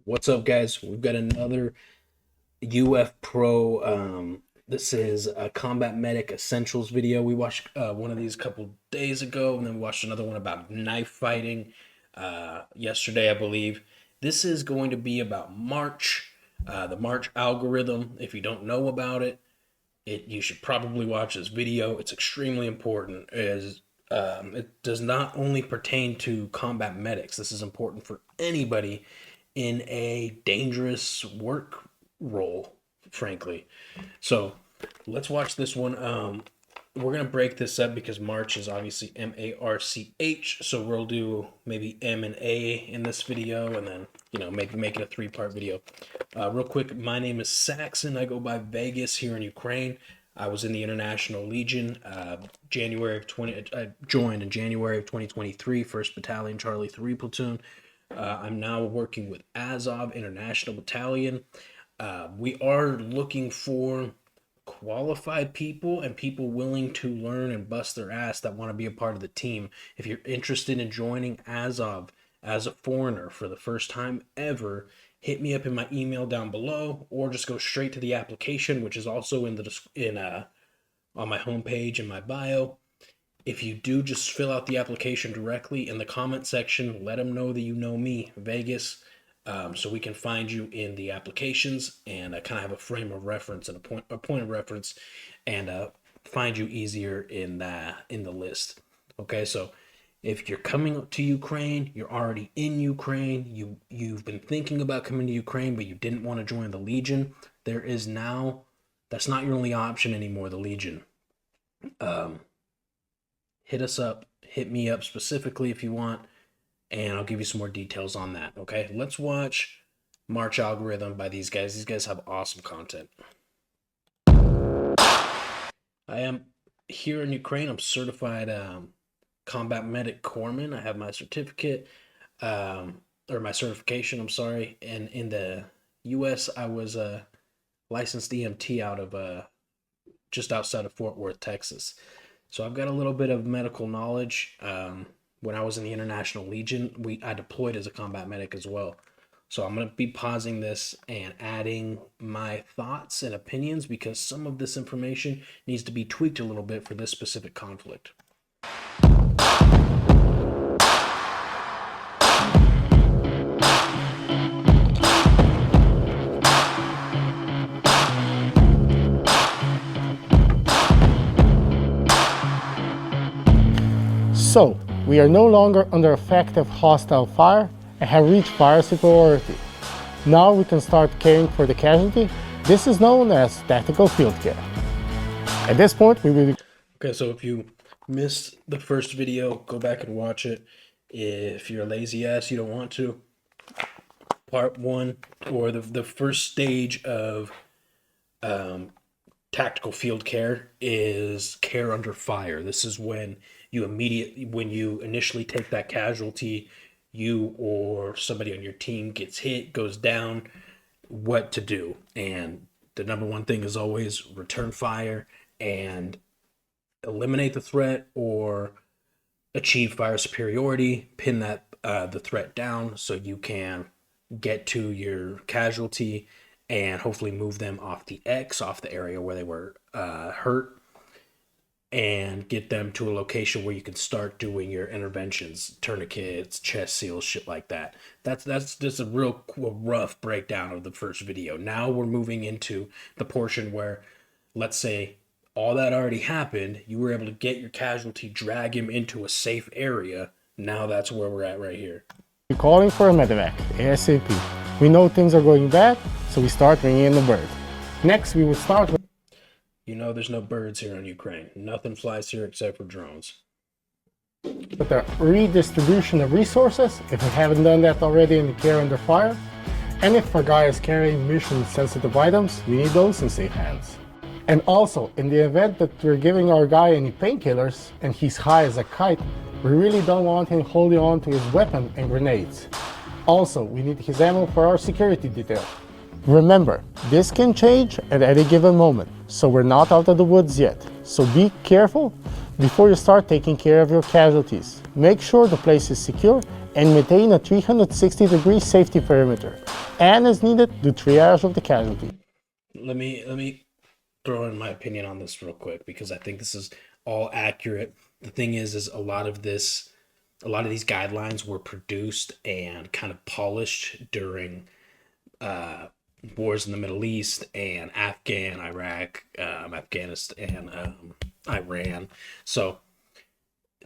What's up, guys? We've got another UF Pro. This is a Combat Medic Essentials video. We watched one of these a couple days ago, and then we watched another one about knife fighting yesterday, I believe. This is going to be about M.A.R.C.H, the M.A.R.C.H algorithm. If you don't know about it, you should probably watch this video. It's extremely important. It does not only pertain to combat medics. This is important for anybody in a dangerous work role, frankly. So let's watch this one. We're going to break this up because M.A.R.C.H is obviously M.A.R.C.H. So we'll do maybe M and A in this video, and then, maybe make it a 3-part video. Real quick, my name is Saxon. I go by Vegas here in Ukraine. I was in the International Legion. I joined in January of 2023, 1st Battalion, Charlie 3 Platoon. I'm now working with Azov International Battalion. We are looking for qualified people and people willing to learn and bust their ass that want to be a part of the team. If you're interested in joining Azov as a foreigner for the first time ever, hit me up in my email down below, or just go straight to the application, which is also on my homepage in my bio. If you do, just fill out the application directly in the comment section. Let them know that you know me, Vegas, so we can find you in the applications and kind of have a frame of reference and a point of reference, and find you easier in the list. Okay, so if you're coming up to Ukraine, you're already in Ukraine, you've been thinking about coming to Ukraine, but you didn't want to join the Legion, that's not your only option anymore, the Legion. Hit us up, hit me up specifically if you want, and I'll give you some more details on that, okay? Let's watch M.A.R.C.H algorithm by these guys. These guys have awesome content. I am here in Ukraine. I'm certified combat medic corpsman. I have my certificate, or my certification, I'm sorry. And in the U.S., I was a licensed EMT out of just outside of Fort Worth, Texas. So I've got a little bit of medical knowledge. When I was in the International Legion, I deployed as a combat medic as well. So I'm going to be pausing this and adding my thoughts and opinions, because some of this information needs to be tweaked a little bit for this specific conflict. So, we are no longer under effective hostile fire and have reached fire superiority. Now we can start caring for the casualty. This is known as tactical field care. At this point, we will... Okay, so if you missed the first video, go back and watch it. If you're a lazy ass, you don't want to. Part 1, or the first stage of tactical field care, is care under fire. This is when you initially take that casualty, you or somebody on your team gets hit, goes down, what to do. And the number one thing is always return fire and eliminate the threat or achieve fire superiority, pin the threat down so you can get to your casualty and hopefully move them off the area where they were hurt, and get them to a location where you can start doing your interventions, tourniquets, chest seals, shit like that. That's just a real rough breakdown of the first video. Now we're moving into the portion where, let's say, all that already happened, you were able to get your casualty, drag him into a safe area. Now that's where we're at right here. We're calling for a medevac, ASAP. We know things are going bad, so we start bringing in the bird. Next, we will start with... There's no birds here in Ukraine. Nothing flies here except for drones. With the redistribution of resources, if we haven't done that already in the care under fire, and if our guy is carrying mission-sensitive items, we need those in safe hands. And also, in the event that we're giving our guy any painkillers and he's high as a kite, we really don't want him holding on to his weapon and grenades. Also, we need his ammo for our security detail. Remember, this can change at any given moment, so we're not out of the woods yet. So be careful before you start taking care of your casualties. Make sure the place is secure and maintain a 360-degree safety perimeter. and as needed, do triage of the casualty. Let me throw in my opinion on this real quick because I think this is all accurate. The thing is a lot of these guidelines were produced and kind of polished during wars in the Middle East and Iraq, Afghanistan, Iran. So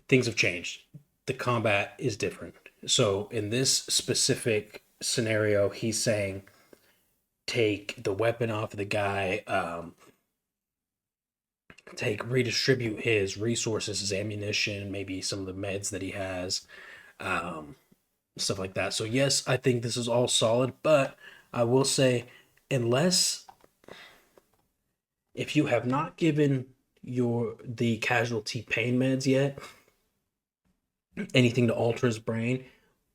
things have changed. The combat is different. So in this specific scenario, he's saying take the weapon off of the guy, redistribute his resources, his ammunition, maybe some of the meds that he has, stuff like that. So yes, I think this is all solid, but I will say, unless if you have not given the casualty pain meds yet, anything to alter his brain,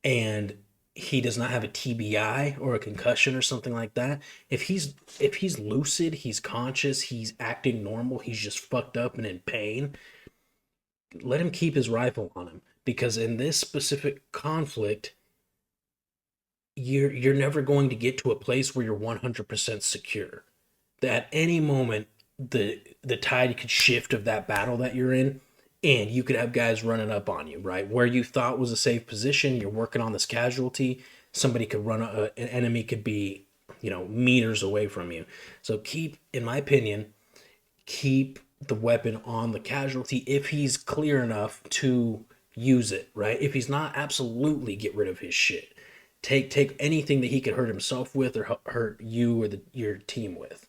and he does not have a TBI or a concussion or something like that, if he's lucid, he's conscious, he's acting normal, he's just fucked up and in pain, let him keep his rifle on him, because in this specific conflict, you're never going to get to a place where you're 100% secure. That at any moment the tide could shift of that battle that you're in, and you could have guys running up on you, right? Where you thought was a safe position, you're working on this casualty, somebody could an enemy could be, meters away from you. So in my opinion, keep the weapon on the casualty if he's clear enough to use it, right? If he's not, absolutely get rid of his shit. Take anything that he could hurt himself with or hurt you or your team with.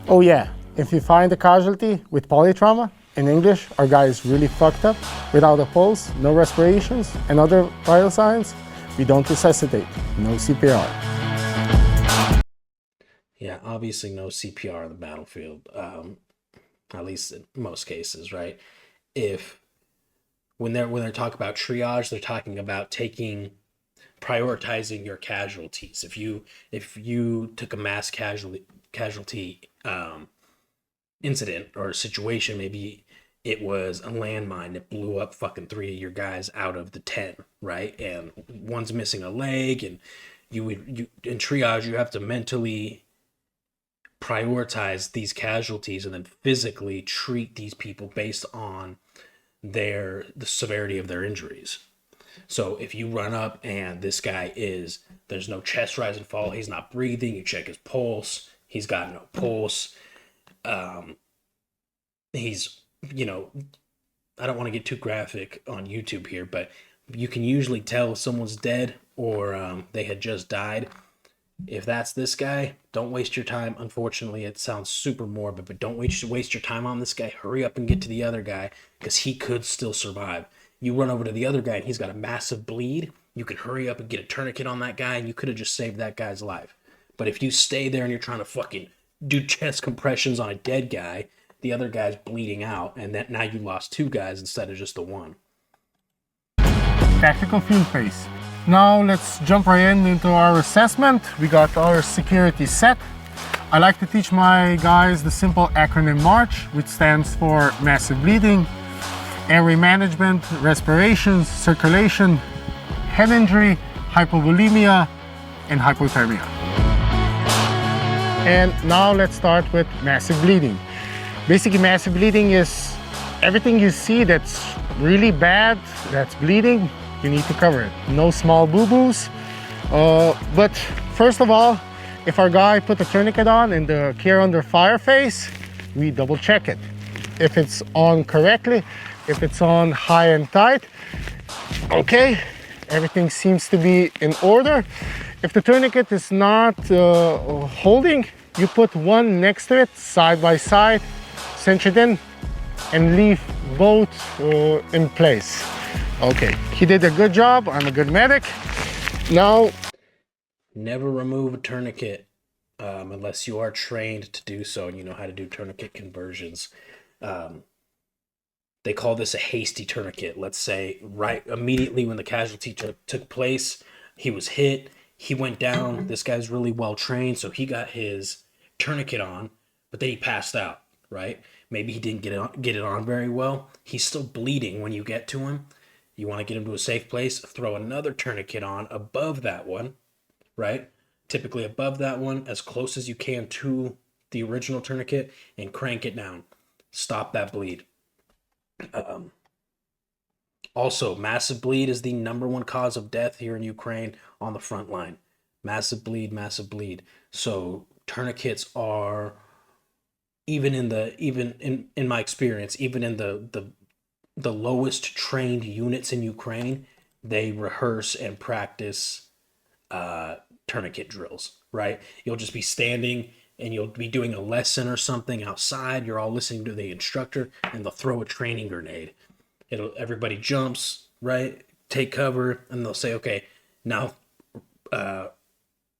Oh yeah, if you find a casualty with polytrauma, in English, our guy is really fucked up, without a pulse, no respirations, and other vital signs, we don't resuscitate, no CPR. Yeah, obviously no CPR on the battlefield, at least in most cases, right? When they're talking about triage, they're talking about prioritizing your casualties. If you took a mass casualty incident or a situation, maybe it was a landmine that blew up fucking 3 of your guys out of the 10, right? And one's missing a leg, and in triage you have to mentally prioritize these casualties and then physically treat these people based on the severity of their injuries. So if you run up and this guy there's no chest rise and fall, he's not breathing, you check his pulse, he's got no pulse, he's, I don't want to get too graphic on YouTube here, but you can usually tell if someone's dead or they had just died. If that's this guy, don't waste your time. Unfortunately, it sounds super morbid, but don't waste your time on this guy. Hurry up and get to the other guy, because he could still survive. You run over to the other guy and he's got a massive bleed. You could hurry up and get a tourniquet on that guy, and you could have just saved that guy's life. But if you stay there and you're trying to fucking do chest compressions on a dead guy, the other guy's bleeding out, and now you lost 2 guys instead of just the 1. Tactical field phase. Now let's jump right into our assessment. We got our security set. I like to teach my guys the simple acronym M.A.R.C.H, which stands for massive bleeding, airway management, respirations, circulation, head injury, hypovolemia, and hypothermia. And now let's start with massive bleeding. Basically, massive bleeding is everything you see that's really bad, that's bleeding, you need to cover it. No small boo-boos. But first of all, if our guy put the tourniquet on in the care under fire phase, we double check it. If it's on correctly, if it's on high and tight, okay, everything seems to be in order. If the tourniquet is not holding, you put one next to it, side by side, cinch it in, and leave both in place. Okay, he did a good job. I'm a good medic. Now, never remove a tourniquet unless you are trained to do so and you know how to do tourniquet conversions. They call this a hasty tourniquet. Let's say right immediately when the casualty took place, he was hit, he went down. This guy's really well trained, so he got his tourniquet on, but then he passed out, right? Maybe he didn't get it on very well. He's still bleeding when you get to him. You want to get him to a safe place, throw another tourniquet on above that one, right? Typically above that one, as close as you can to the original tourniquet, and crank it down. Stop that bleed. Also, massive bleed is the #1 cause of death here in Ukraine on the front line. Massive bleed, massive bleed. So tourniquets are, even in my experience, even in the lowest trained units in Ukraine, they rehearse and practice tourniquet drills, right? You'll just be standing and you'll be doing a lesson or something outside. You're all listening to the instructor, and they'll throw a training grenade. Everybody jumps, right? Take cover, and they'll say, okay, now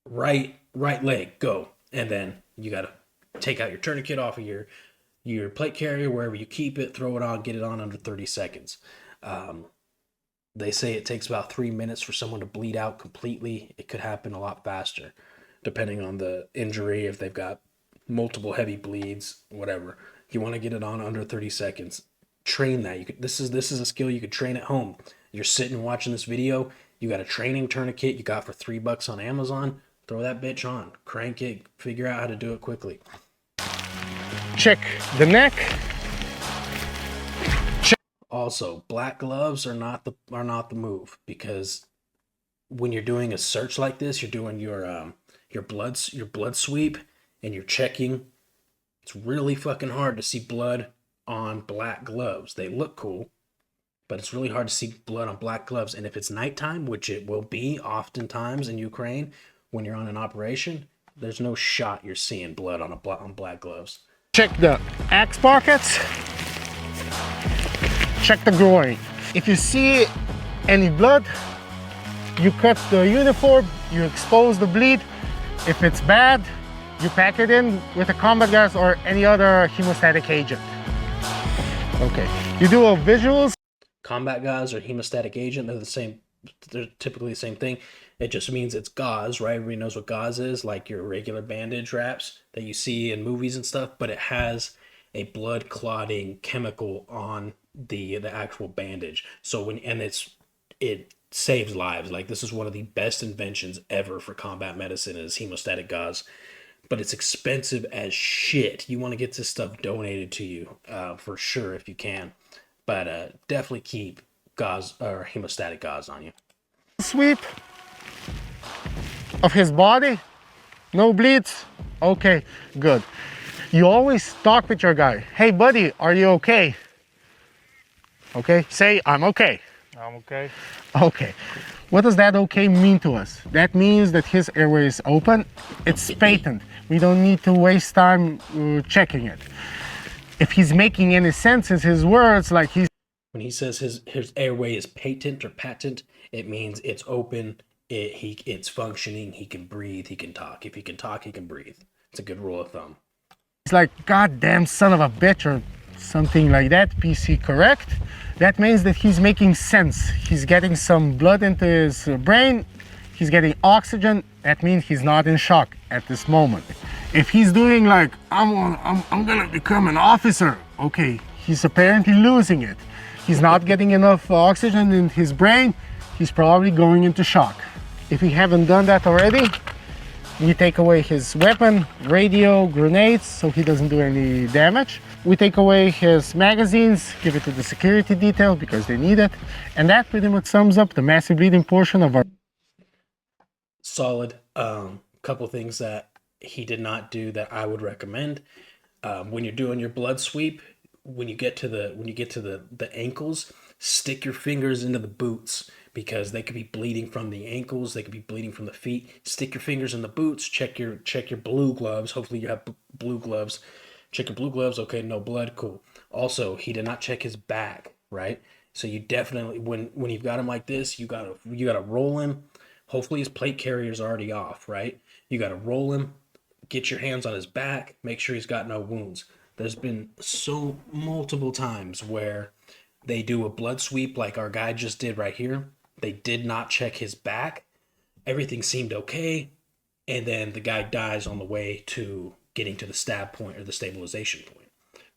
right leg, go. And then you got to take out your tourniquet off of your plate carrier, wherever you keep it, throw it on, get it on under 30 seconds. They say it takes about 3 minutes for someone to bleed out completely. It could happen a lot faster, depending on the injury, if they've got multiple heavy bleeds, whatever. You want to get it on under 30 seconds. Train that. This is a skill you could train at home. You're sitting watching this video, you got a training tourniquet you got for $3 on Amazon, throw that bitch on, crank it, figure out how to do it quickly. Check the neck. Also, black gloves are not the move, because when you're doing a search like this, you're doing your blood sweep, and you're checking. It's really fucking hard to see blood on black gloves. They look cool, but it's really hard to see blood on black gloves. And if it's nighttime, which it will be oftentimes in Ukraine when you're on an operation, there's no shot you're seeing blood on black gloves. Check the axe pockets. Check the groin. If you see any blood, you cut the uniform, you expose the bleed. If it's bad, you pack it in with a combat gas or any other hemostatic agent. Okay, you do a visuals. Combat gauze or hemostatic agent, they're the same. They're typically the same thing. It just means it's gauze, right? Everybody knows what gauze is, like your regular bandage wraps that you see in movies and stuff, but it has a blood clotting chemical on the actual bandage. So it saves lives. Like, this is one of the best inventions ever for combat medicine, is hemostatic gauze. But it's expensive as shit. You want to get this stuff donated to you for sure if you can. But definitely keep gauze or hemostatic gauze on you. Sweep of his body, no bleeds. Okay, good. You always talk with your guy. Hey buddy, are you okay? Okay, say I'm okay. I'm okay. Okay. What does that okay mean to us? That means that his airway is open. It's patent. We don't need to waste time checking it. If he's making any sense in his words, like when he says his airway is patent or patent, it means it's open, it's functioning, he can breathe, he can talk. If he can talk, he can breathe. It's a good rule of thumb. It's like, goddamn son of a bitch, or something like that, PC correct. That means that he's making sense. He's getting some blood into his brain. He's getting oxygen. That means he's not in shock at this moment. If he's doing like, I'm gonna become an officer, okay, he's apparently losing it. He's not getting enough oxygen in his brain. He's probably going into shock. If you haven't done that already, we take away his weapon, radio, grenades, so he doesn't do any damage. We take away his magazines, give it to the security detail because they need it. And that pretty much sums up the massive bleeding portion of our... Solid. Couple things that he did not do that I would recommend. When you're doing your blood sweep, when you get to the ankles, stick your fingers into the boots, because they could be bleeding from the ankles, they could be bleeding from the feet. Stick your fingers in the boots, check your blue gloves. Hopefully you have blue gloves. Check your blue gloves. Okay, no blood, cool. Also, he did not check his back, right? So you definitely, when you've got him like this, you gotta roll him. Hopefully his plate carrier is already off, right? You gotta roll him, get your hands on his back, make sure he's got no wounds. There's been so multiple times where they do a blood sweep like our guy just did right here. They did not check his back. Everything seemed okay. And then the guy dies on the way to getting to the stab point or the stabilization point.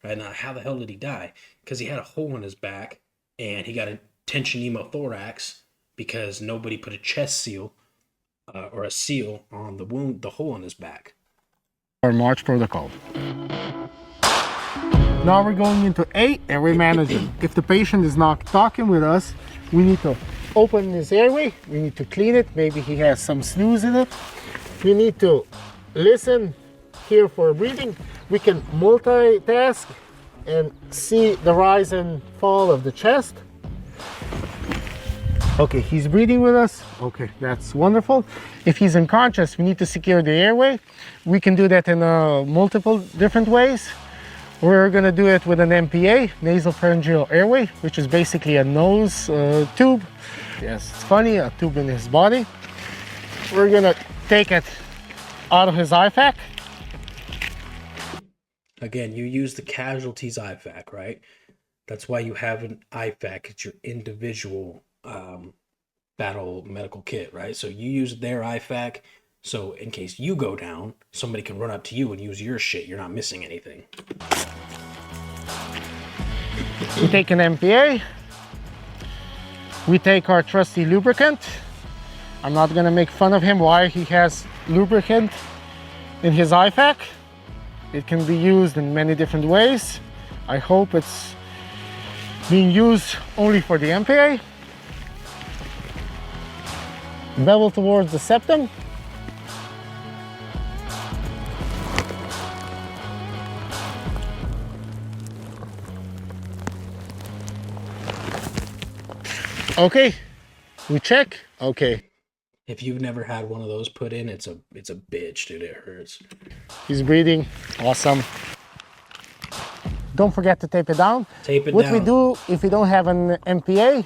Right now, how the hell did he die? Because he had a hole in his back and he got tension pneumothorax because nobody put a chest seal or a seal on the wound, the hole in his back. Our March protocol. Now we're going into A, airway management. If the patient is not talking with us, we need to open his airway. We need to clean it. Maybe he has some snooze in it. We need to listen here for breathing. We can multitask and see the rise and fall of the chest. Okay, he's breathing with us. Okay, that's wonderful. If he's unconscious, we need to secure the airway. We can do that in multiple different ways. We're gonna do it with an MPA, nasopharyngeal airway, which is basically a nose tube. Yes, it's funny, a tube in his body. We're gonna take it out of his IFAC. Again, you use the casualty's IFAC, right? That's why you have an IFAC. It's your individual battle medical kit, right? So you use their IFAC. So in case you go down, somebody can run up to you and use your shit. You're not missing anything. We take an MPA. We take our trusty lubricant. I'm not gonna make fun of him why he has lubricant in his IFAC. It can be used in many different ways. I hope it's being used only for the MPA. Bevel towards the septum. Okay, we check. Okay. If you've never had one of those put in, it's a bitch, dude. It hurts. He's breathing. Awesome. Don't forget to tape it down. Tape it what down. we do, if we don't have an MPA,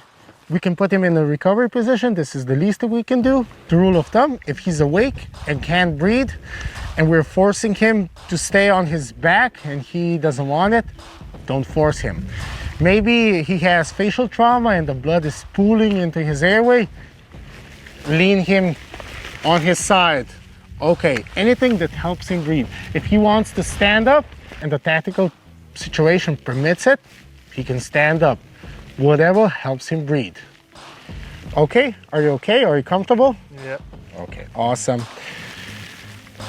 we can put him in a recovery position. This is the least that we can do. The rule of thumb, if he's awake and can't breathe, and we're forcing him to stay on his back and he doesn't want it, don't force him. Maybe he has facial trauma and the blood is pooling into his airway. Lean him on his side. Okay, anything that helps him breathe. If he wants to stand up and the tactical situation permits it, he can stand up. Whatever helps him breathe. Okay, are you okay? Are you comfortable? Yeah. Okay, awesome.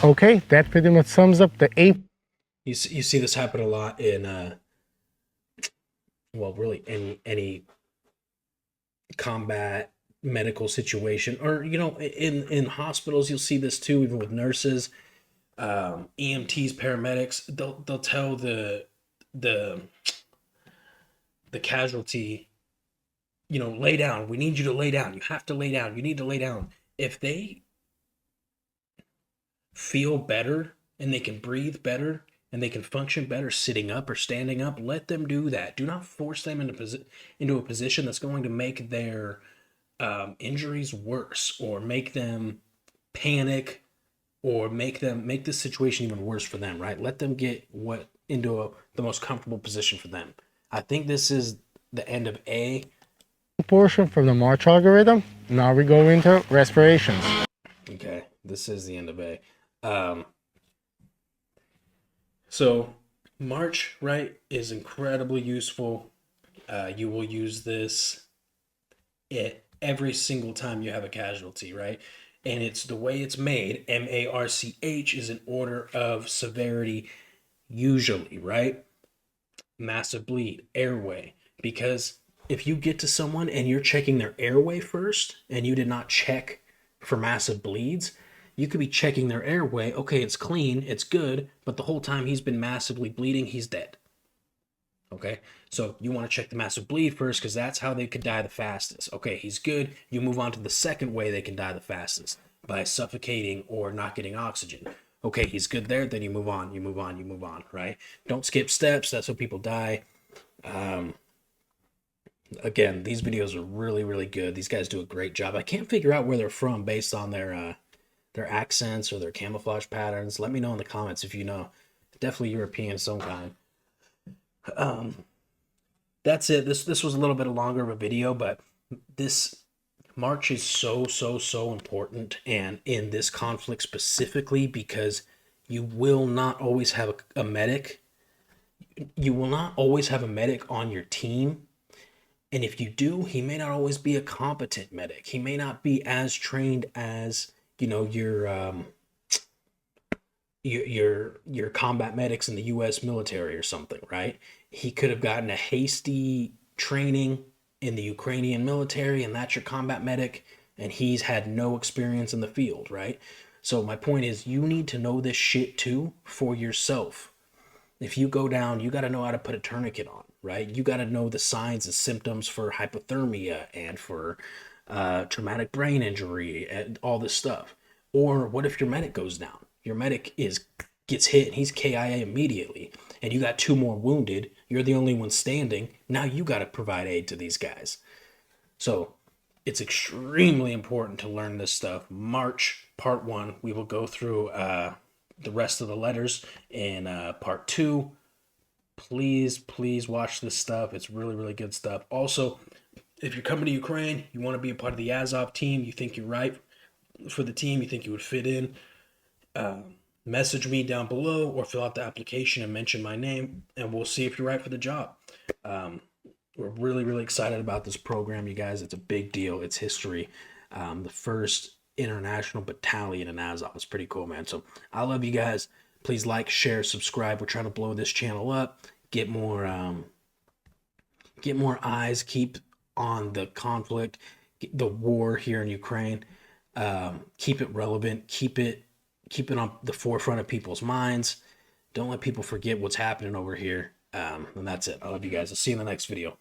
Okay, that pretty much sums up the A. You see this happen a lot in well, really any combat medical situation, or in hospitals you'll see this too, even with nurses, EMTs, paramedics. They'll tell the casualty, lay down. We need you to lay down. You have to lay down. You need to lay down. If they feel better and they can breathe better and they can function better sitting up or standing up, let them do that. Do not force them into a position that's going to make their injuries worse, or make them panic, or make this situation even worse for them, right? Let them get into the most comfortable position for them. I think this is the end of A. Portion from the M.A.R.C.H algorithm. Now we go into respirations. Okay, this is the end of A. So M.A.R.C.H, right, is incredibly useful. You will use this every single time you have a casualty, right? And it's the way it's made. M.A.R.C.H is an order of severity, usually, right? Massive bleed, airway. Because if you get to someone and you're checking their airway first and you did not check for massive bleeds, you could be checking their airway. Okay, it's clean, it's good, but the whole time he's been massively bleeding, he's dead. Okay, so you want to check the massive bleed first, because that's how they could die the fastest. Okay, he's good. You move on to the second way they can die the fastest, by suffocating or not getting oxygen. Okay, he's good there, then you move on, right? Don't skip steps. That's how people die. Again, these videos are really, really good. These guys do a great job. I can't figure out where they're from based on their accents or their camouflage patterns. Let me know in the comments if you know. Definitely European of some kind. That's it. This was a little bit longer of a video, but this M.A.R.C.H is so important, and in this conflict specifically, because you will not always have a medic. You will not always have a medic on your team, And if you do, he may not always be a competent medic. He may not be as trained as, you know, your combat medics in the US military or something, right? He could have gotten a hasty training in the Ukrainian military, and that's your combat medic, and he's had no experience in the field, right? So my point is, you need to know this shit too for yourself. If you go down, you got to know how to put a tourniquet on, right? You got to know the signs and symptoms for hypothermia and for traumatic brain injury and all this stuff. Or what if your medic goes down? Your medic gets hit and he's KIA immediately, and you got two more wounded. You're the only one standing. Now you got to provide aid to these guys. So it's extremely important to learn this stuff. March part 1, we will go through the rest of the letters in part 2. Please watch this stuff. It's really good stuff. Also, if you're coming to Ukraine, you want to be a part of the Azov team, you think you're right for the team, you think you would fit in, message me down below or fill out the application and mention my name, and we'll see if you're right for the job. We're really excited about this program, you guys. It's a big deal. It's history. The first international battalion in Azov. It's pretty cool, man. So I love you guys. Please like, share, subscribe. We're trying to blow this channel up, get more eyes, keep on the conflict, the war here in Ukraine. Keep it relevant, keep it on the forefront of people's minds. Don't let people forget what's happening over here. And that's it. I love you guys. I'll see you in the next video.